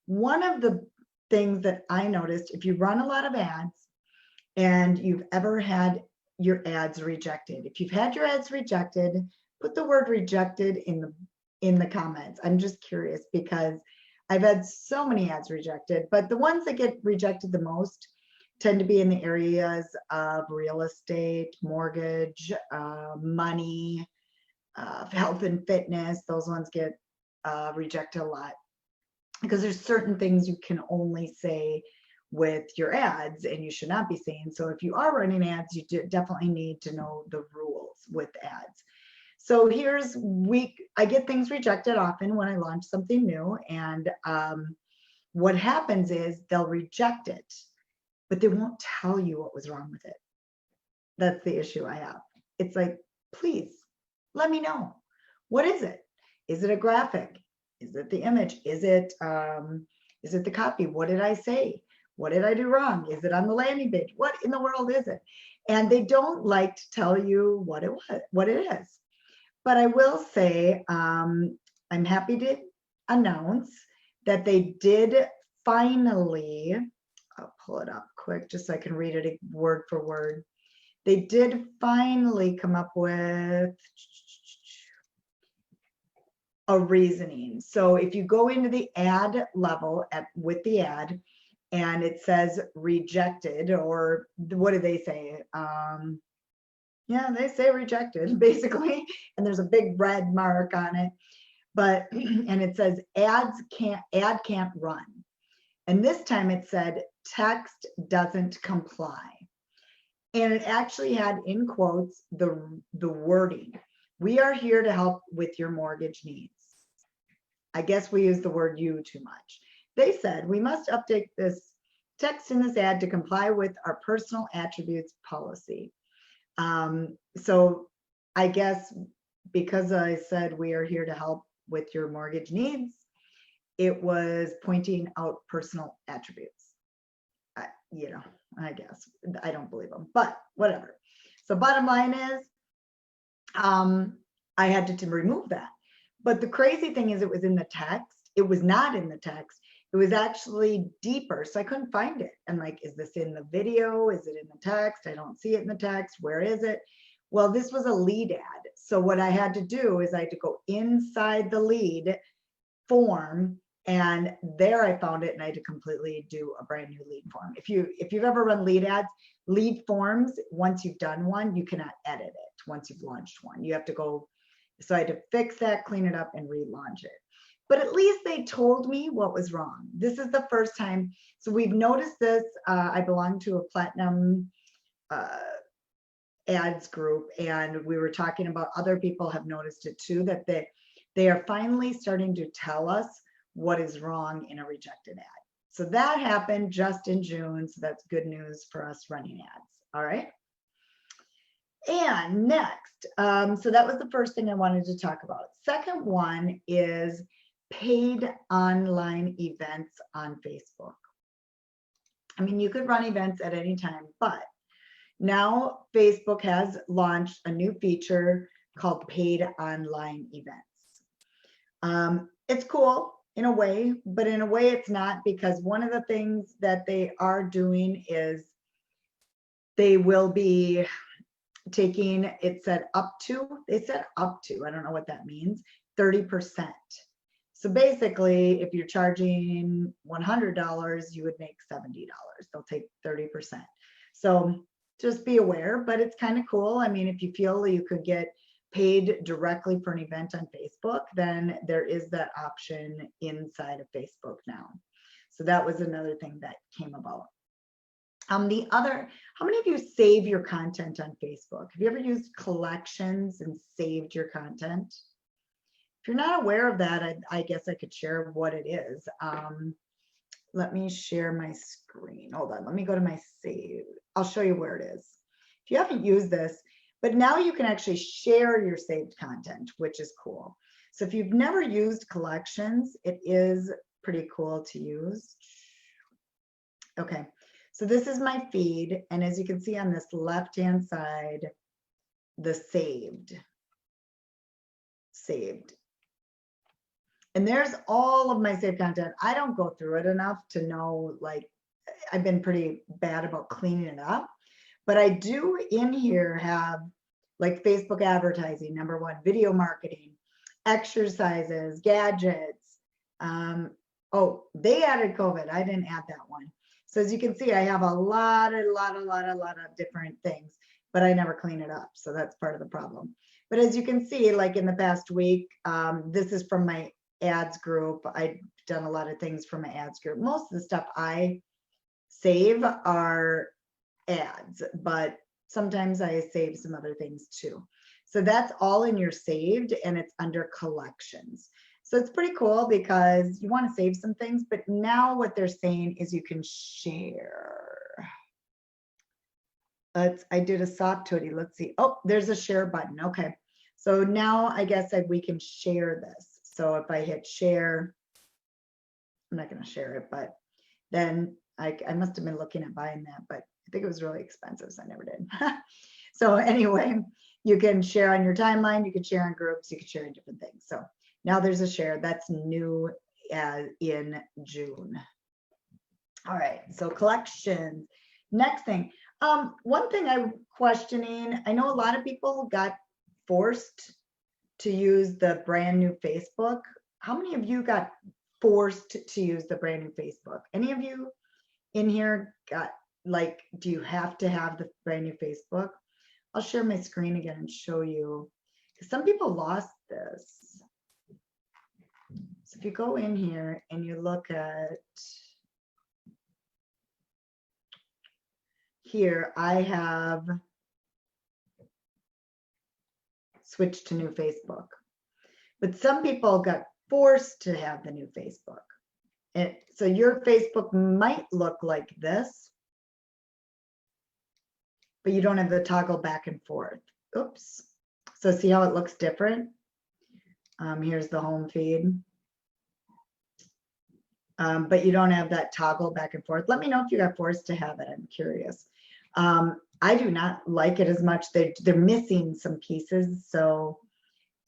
One of the things that I noticed, if you run a lot of ads and you've ever had your ads rejected, if you've had your ads rejected, put the word rejected in the comments. I'm just curious because I've had so many ads rejected, but the ones that get rejected the most tend to be in the areas of real estate, mortgage, money, health and fitness. Those ones get rejected a lot because there's certain things you can only say with your ads and you should not be saying. So if you are running ads, you definitely need to know the rules with ads. So I get things rejected often when I launch something new, and what happens is they'll reject it, but they won't tell you what was wrong with it. That's the issue I have. It's like, please let me know. What is it? Is it a graphic? Is it the image? Is it the copy? What did I say? What did I do wrong? Is it on the landing page? What in the world is it? And they don't like to tell you what it is. But I will say, I'm happy to announce that they did finally, I'll pull it up quick just so I can read it word for word. They did finally come up with a reasoning. So if you go into the ad level with the ad and it says rejected, or what do they say? Yeah, they say rejected basically, and there's a big red mark on it, but and it says ad can't run. And this time it said text doesn't comply. And it actually had in quotes the wording. We are here to help with your mortgage needs. I guess we use the word you too much. They said we must update this text in this ad to comply with our personal attributes policy. So I guess because I said we are here to help with your mortgage needs, it was pointing out personal attributes. I guess I don't believe them, but whatever. So bottom line is, I had to remove that. But the crazy thing is it was in the text. It was not in the text. It was actually deeper. So I couldn't find it. I'm like, is this in the video? Is it in the text? I don't see it in the text. Where is it? Well, this was a lead ad. So what I had to do is I had to go inside the lead form, and there I found it, and I had to completely do a brand new lead form. If you've ever run lead ads, lead forms, once you've done one, you cannot edit it once you've launched one. You have to go. So I had to fix that, clean it up, and relaunch it. But at least they told me what was wrong. This is the first time. So we've noticed this. I belong to a platinum ads group, and we were talking about other people have noticed it too, that they are finally starting to tell us what is wrong in a rejected ad. So that happened just in June. So that's good news for us running ads. All right. And next, so that was the first thing I wanted to talk about. Second one is paid online events on Facebook. I mean, you could run events at any time, but now Facebook has launched a new feature called paid online events. It's cool in a way, but in a way it's not, because one of the things that they are doing is they will be taking, they said up to, I don't know what that means, 30%. So basically, if you're charging $100, you would make $70. They'll take 30%. So just be aware, but it's kind of cool. I mean, if you feel you could get paid directly for an event on Facebook, then there is that option inside of Facebook now. So that was another thing that came about. How many of you save your content on Facebook? Have you ever used collections and saved your content? If you're not aware of that, I guess I could share what it is. Let me share my screen. Hold on, let me go to my save. I'll show you where it is. If you haven't used this, but now you can actually share your saved content, which is cool. So if you've never used collections, it is pretty cool to use. Okay, so this is my feed. And as you can see on this left-hand side, the saved. And there's all of my saved content. I don't go through it enough to know, like, I've been pretty bad about cleaning it up, but I do in here have like Facebook advertising, number one, video marketing, exercises, gadgets. Oh, they added COVID. I didn't add that one. So as you can see, I have a lot of different things, but I never clean it up. So that's part of the problem. But as you can see, like in the past week, this is from my ads group. I've done a lot of things for my ads group. Most of the stuff I save are ads, but sometimes I save some other things too. So that's all in your saved, and it's under collections. So it's pretty cool because you want to save some things, but now what they're saying is you can share. I did a soft hoodie. Let's see. Oh, there's a share button. Okay. So now I guess we can share this. So if I hit share, I'm not going to share it, but then I must have been looking at buying that, but I think it was really expensive, so I never did. So anyway, you can share on your timeline, you can share in groups, you can share in different things. So now there's a share that's new in June. All right, so collections. Next thing, one thing I'm questioning, I know a lot of people got forced to use the brand new Facebook. How many of you got forced to use the brand new Facebook? Any of you in here got, like, do you have to have the brand new Facebook? I'll share my screen again and show you, because some people lost this. So if you go in here and you look at here, I have switched to new Facebook, but some people got forced to have the new Facebook. And so your Facebook might look like this, but you don't have the toggle back and forth. Oops. So see how it looks different? Here's the home feed. But you don't have that toggle back and forth. Let me know if you got forced to have it. I'm curious. I do not like it as much. They're missing some pieces. So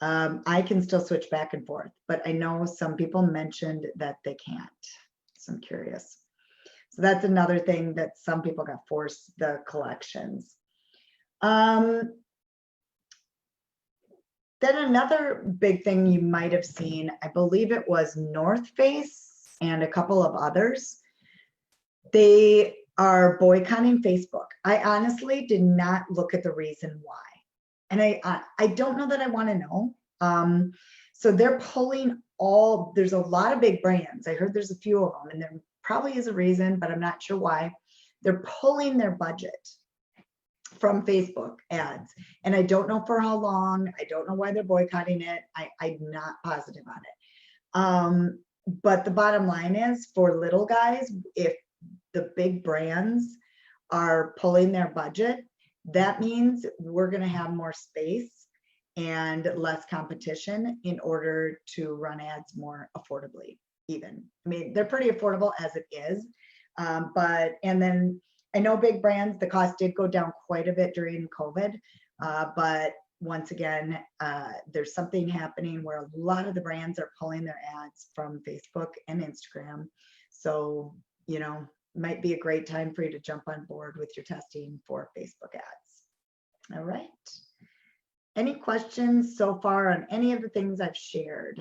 I can still switch back and forth, but I know some people mentioned that they can't. So I'm curious. So that's another thing that some people got forced, the collections. Then another big thing you might have seen, I believe it was North Face and a couple of others. They are boycotting Facebook. I honestly did not look at the reason why. And I don't know that I want to know. So they're pulling there's a lot of big brands. I heard there's a few of them, and there probably is a reason, but I'm not sure why. They're pulling their budget from Facebook ads. And I don't know for how long. I don't know why they're boycotting it. I'm not positive on it. But the bottom line is, for little guys, if the big brands are pulling their budget, that means we're going to have more space and less competition in order to run ads more affordably, even. I mean, they're pretty affordable as it is. And then I know big brands, the cost did go down quite a bit during COVID. But once again, there's something happening where a lot of the brands are pulling their ads from Facebook and Instagram. So, you know, might be a great time for you to jump on board with your testing for Facebook ads. All right. Any questions so far on any of the things I've shared?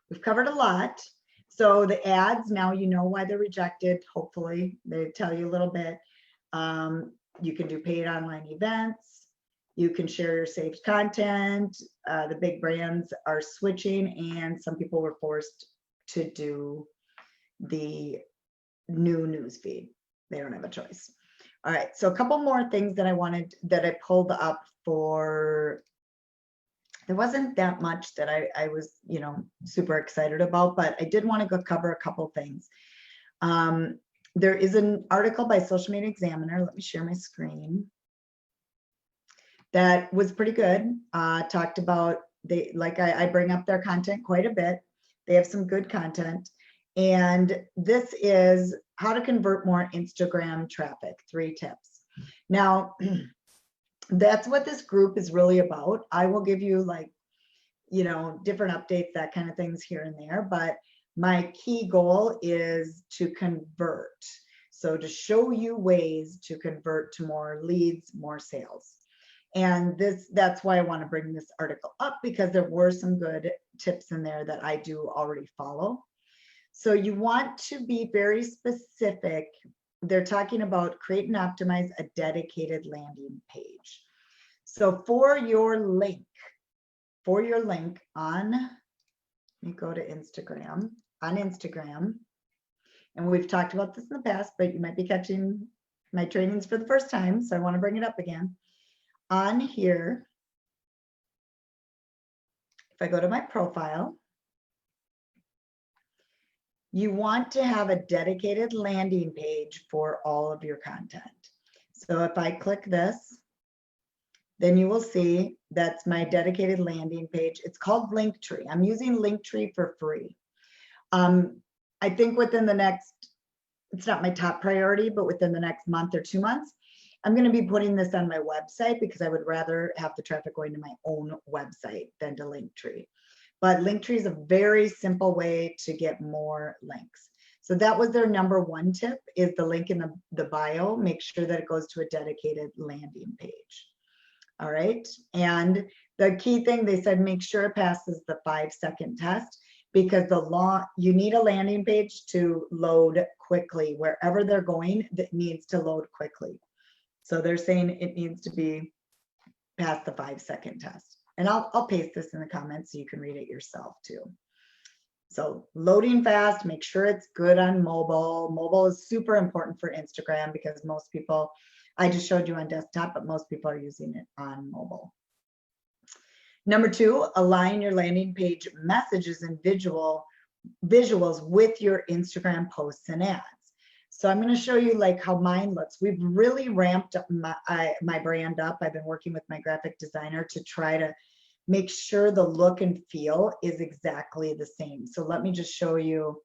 We've covered a lot. So the ads, now you know why they're rejected. Hopefully they tell you a little bit. You can do paid online events. You can share your saved content. The big brands are switching, and some people were forced to do the new news feed. They don't have a choice. All right, so a couple more things that I pulled up for. There wasn't that much that I was, super excited about, but I did want to go cover a couple things. There is an article by Social Media Examiner. Let me share my screen. That was pretty good. Talked about, I bring up their content quite a bit. They have some good content. And this is how to convert more Instagram traffic, 3 tips. Now, that's what this group is really about. I will give you you know, different updates, that kind of things here and there. But my key goal is to convert. So to show you ways to convert to more leads, more sales. And that's why I want to bring this article up, because there were some good tips in there that I do already follow. So you want to be very specific. They're talking about create and optimize a dedicated landing page. So for your link on, let me go to Instagram, on Instagram, and we've talked about this in the past, but you might be catching my trainings for the first time, so I want to bring it up again. On here, if I go to my profile, you want to have a dedicated landing page for all of your content. So if I click this, then you will see that's my dedicated landing page. It's called Linktree. I'm using Linktree for free. I think within the next, it's not my top priority, but within the next month or 2 months, I'm going to be putting this on my website, because I would rather have the traffic going to my own website than to Linktree. But Linktree is a very simple way to get more links. So that was their #1 tip, is the link in the bio. Make sure that it goes to a dedicated landing page. All right. And the key thing, they said, make sure it passes the 5-second test, because you need a landing page to load quickly. Wherever they're going, that needs to load quickly. So they're saying it needs to be past the 5-second test. And I'll paste this in the comments so you can read it yourself too. So loading fast, make sure it's good on mobile. Mobile is super important for Instagram, because most people, I just showed you on desktop, but most people are using it on mobile. #2, align your landing page messages and visuals with your Instagram posts and ads. So I'm going to show you like how mine looks. We've really ramped up my brand up. I've been working with my graphic designer to try to make sure the look and feel is exactly the same. So let me just show you.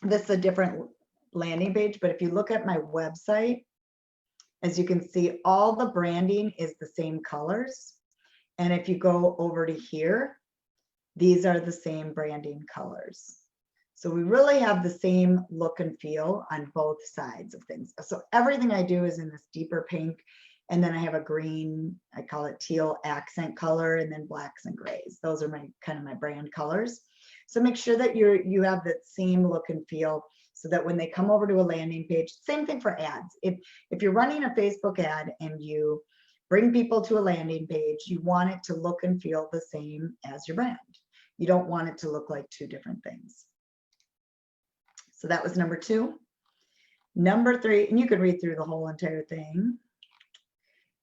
This is a different landing page, but if you look at my website, as you can see, all the branding is the same colors. And if you go over to here, these are the same branding colors. So we really have the same look and feel on both sides of things. So everything I do is in this deeper pink, and then I have a green, I call it teal accent color, and then blacks and grays. Those are my kind of my brand colors. So make sure that you have that same look and feel, so that when they come over to a landing page, same thing for ads. If you're running a Facebook ad and you bring people to a landing page, you want it to look and feel the same as your brand. You don't want it to look like two different things. So that was #2. #3, and you could read through the whole entire thing.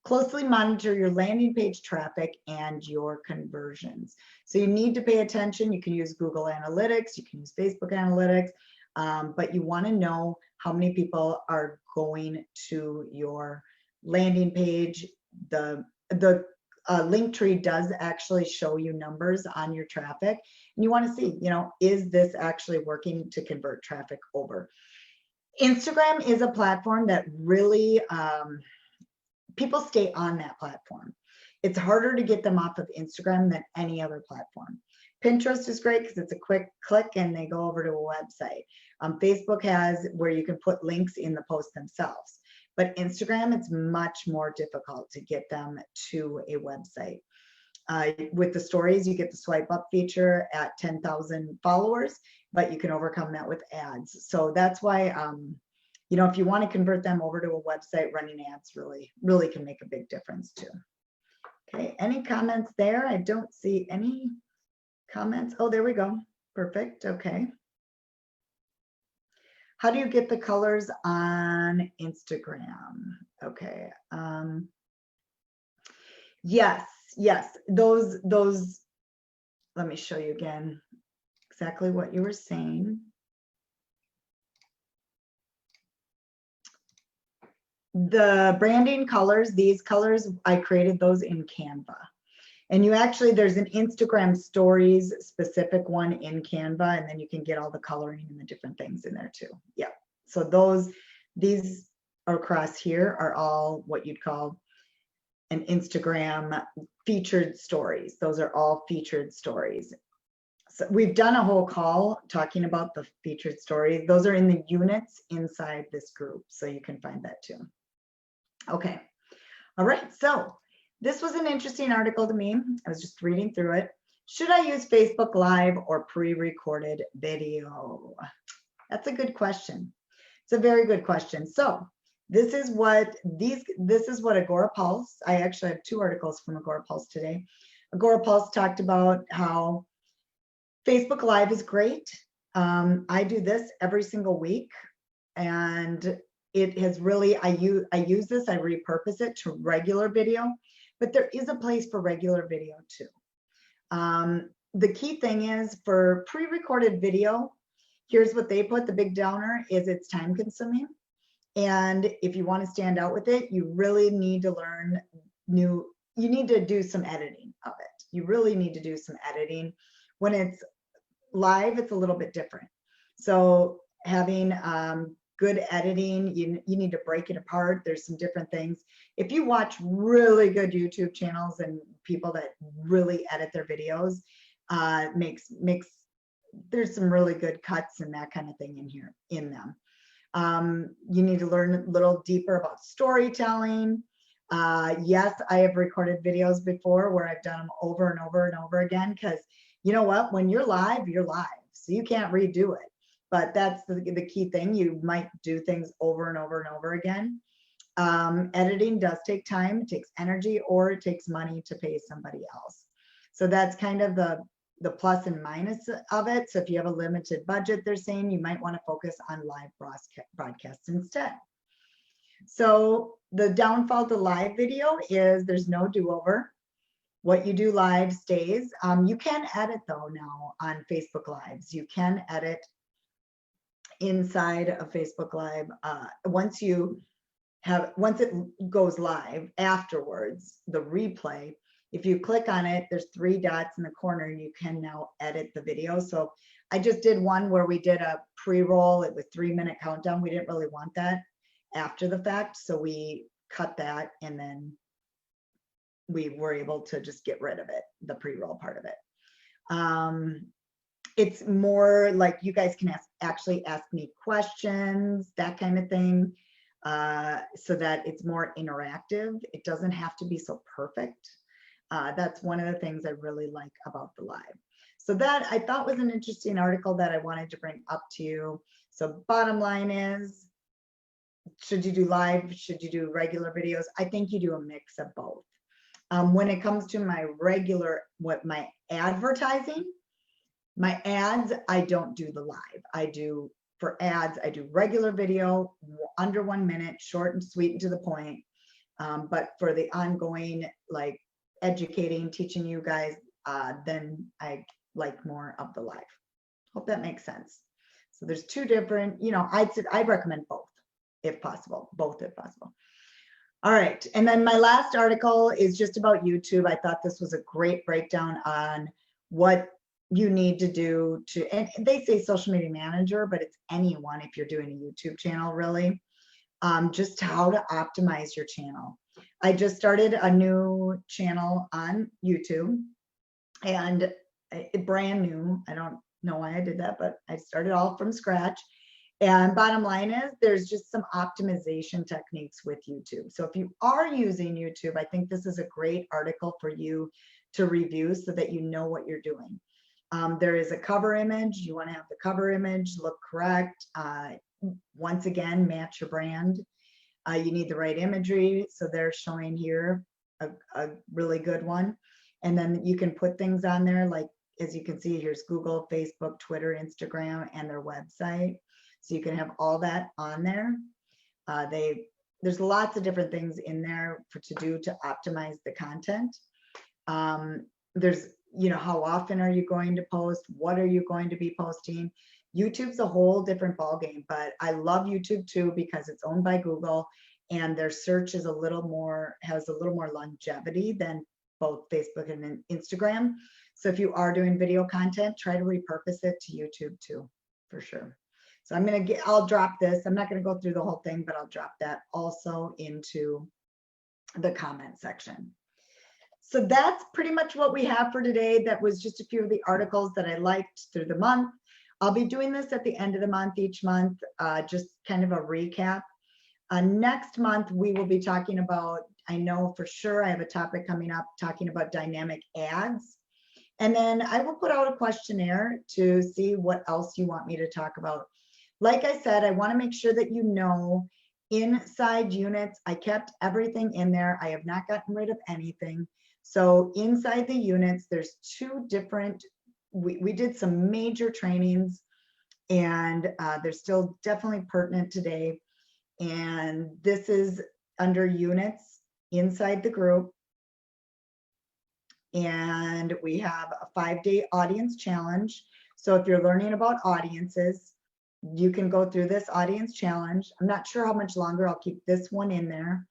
Closely monitor your landing page traffic and your conversions. So you need to pay attention. You can use Google Analytics, you can use Facebook Analytics, but you want to know how many people are going to your landing page. The Linktree does actually show you numbers on your traffic, and you want to see, is this actually working to convert traffic over? Instagram is a platform that really people stay on that platform. It's harder to get them off of Instagram than any other platform. Pinterest is great because it's a quick click and they go over to a website. Facebook has where you can put links in the post themselves. But Instagram, it's much more difficult to get them to a website. With the stories, you get the swipe up feature at 10,000 followers, but you can overcome that with ads. So that's why, if you want to convert them over to a website, running ads really can make a big difference too. Okay, any comments there? I don't see any comments. Oh, there we go. Perfect. Okay. How do you get the colors on Instagram? Okay. Yes. Those, let me show you again exactly what you were saying. The branding colors, these colors, I created those in Canva. And there's an Instagram stories specific one in Canva, and then you can get all the coloring and the different things in there too. Yeah. So these are across here are all what you'd call and Instagram featured stories. Those are all featured stories. So we've done a whole call talking about the featured stories. Those are in the units inside this group, so you can find that too. Okay. All right. So this was an interesting article to me. I was just reading through it. Should I use Facebook Live or pre-recorded video? That's a good question. It's a very good question. So this is what Agorapulse, I actually have 2 articles from Agorapulse today. Agorapulse talked about how Facebook Live is great. I do this every single week, and it has really, I use this, I repurpose it to regular video, but there is a place for regular video too. The key thing is for pre-recorded video, here's what they put, the big downer is it's time consuming. And if you want to stand out with it, you really need to learn you need to do some editing of it. You really need to do some editing. When it's live, it's a little bit different. So having good editing, you need to break it apart. There's some different things. If you watch really good YouTube channels and people that really edit their videos, there's some really good cuts and that kind of thing in them. You need to learn a little deeper about storytelling. Yes, I have recorded videos before where I've done them over and over and over again, because you know what, when you're live, so you can't redo it. But that's the key thing. You might do things over and over and over again. Editing does take time, it takes energy, or it takes money to pay somebody else. So that's kind of the plus and minus of it. So if you have a limited budget, they're saying you might want to focus on live broadcasts instead. So the downfall to live video is there's no do-over. What you do live stays. You can edit though now on Facebook Lives. You can edit inside of Facebook Live. Once it goes live afterwards, the replay, if you click on it, there's 3 dots in the corner and you can now edit the video. So I just did one where we did a pre-roll. It was 3-minute countdown. We didn't really want that after the fact. So we cut that and then we were able to just get rid of it, the pre-roll part of it. It's more like you guys can actually ask me questions, that kind of thing, so that it's more interactive. It doesn't have to be so perfect. That's one of the things I really like about the live. So that I thought was an interesting article that I wanted to bring up to you. So bottom line is, should you do live? Should you do regular videos? I think you do a mix of both. When it comes to my advertising, my ads, I don't do the live. For ads, I do regular video, under 1 minute, short and sweet and to the point. But for the ongoing, like educating, teaching you guys, then I like more of the live. Hope that makes sense. So there's 2 different, I'd recommend both if possible, All right, and then my last article is just about YouTube. I thought this was a great breakdown on what you need to do and they say social media manager, but it's anyone if you're doing a YouTube channel, really. Just how to optimize your channel. I just started a new channel on YouTube, and brand new. I don't know why I did that, but I started all from scratch. And bottom line is there's just some optimization techniques with YouTube. So if you are using YouTube, I think this is a great article for you to review so that you know what you're doing. There is a cover image. You want to have the cover image look correct. Once again, match your brand. You need the right imagery. So they're showing here a really good one. And then you can put things on there, like, as you can see, here's Google, Facebook, Twitter, Instagram, and their website. So you can have all that on there. There's lots of different things in there to do to optimize the content. There's, how often are you going to post? What are you going to be posting? YouTube's a whole different ballgame, but I love YouTube too because it's owned by Google and their search is has a little more longevity than both Facebook and Instagram. So if you are doing video content, try to repurpose it to YouTube too, for sure. So I'll drop this. I'm not going to go through the whole thing, but I'll drop that also into the comment section. So that's pretty much what we have for today. That was just a few of the articles that I liked through the month. I'll be doing this at the end of the month, each month, just kind of a recap. Next month, we will be talking about, I know for sure I have a topic coming up talking about dynamic ads. And then I will put out a questionnaire to see what else you want me to talk about. Like I said, I want to make sure that you know inside units, I kept everything in there. I have not gotten rid of anything. So inside the units, there's two different, we did some major trainings, and they're still definitely pertinent today. And this is under units inside the group. And we have a 5-day audience challenge. So if you're learning about audiences, you can go through this audience challenge. I'm not sure how much longer. I'll keep this one in there.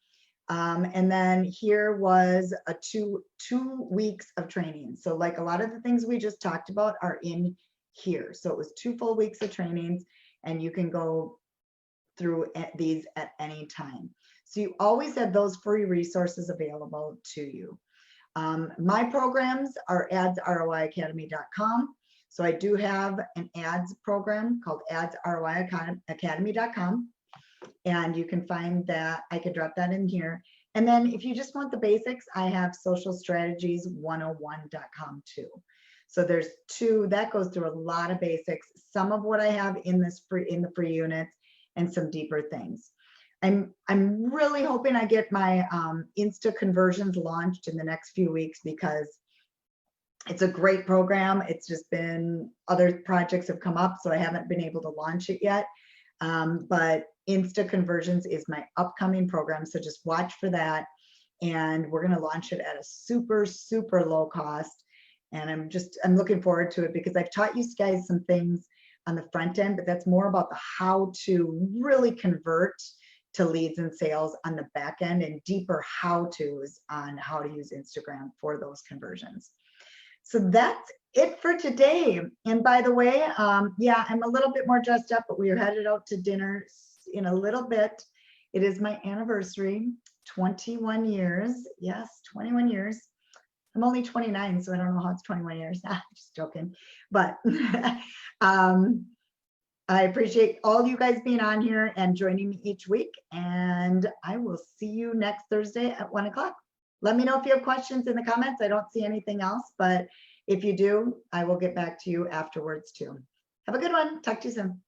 And then here was a two weeks of training. So like a lot of the things we just talked about are in here. So it was 2 full weeks of trainings, and you can go through these at any time. So you always have those free resources available to you. My programs are adsroiacademy.com. So I do have an ads program called adsroiacademy.com. And you can find that. I could drop that in here. And then if you just want the basics, I have socialstrategies101.com too. So there's 2 that goes through a lot of basics, some of what I have in this in the free units, and some deeper things. I'm really hoping I get my Insta conversions launched in the next few weeks, because it's a great program. It's just been other projects have come up, so I haven't been able to launch it yet. But Insta conversions is my upcoming program, so just watch for that. And we're going to launch it at a super, super low cost. And I'm looking forward to it, because I've taught you guys some things on the front end, but that's more about the how to really convert to leads and sales on the back end, and deeper how-tos on how to use Instagram for those conversions. So that's it for today. And by the way, yeah, I'm a little bit more dressed up, but we are headed out to dinner in a little bit. It is my anniversary, 21 years. Yes, 21 years. I'm only 29, so I don't know how it's 21 years. Just joking. But I appreciate all you guys being on here and joining me each week. And I will see you next Thursday at 1 o'clock. Let me know if you have questions in the comments. I don't see anything else, but if you do, I will get back to you afterwards too. Have a good one. Talk to you soon.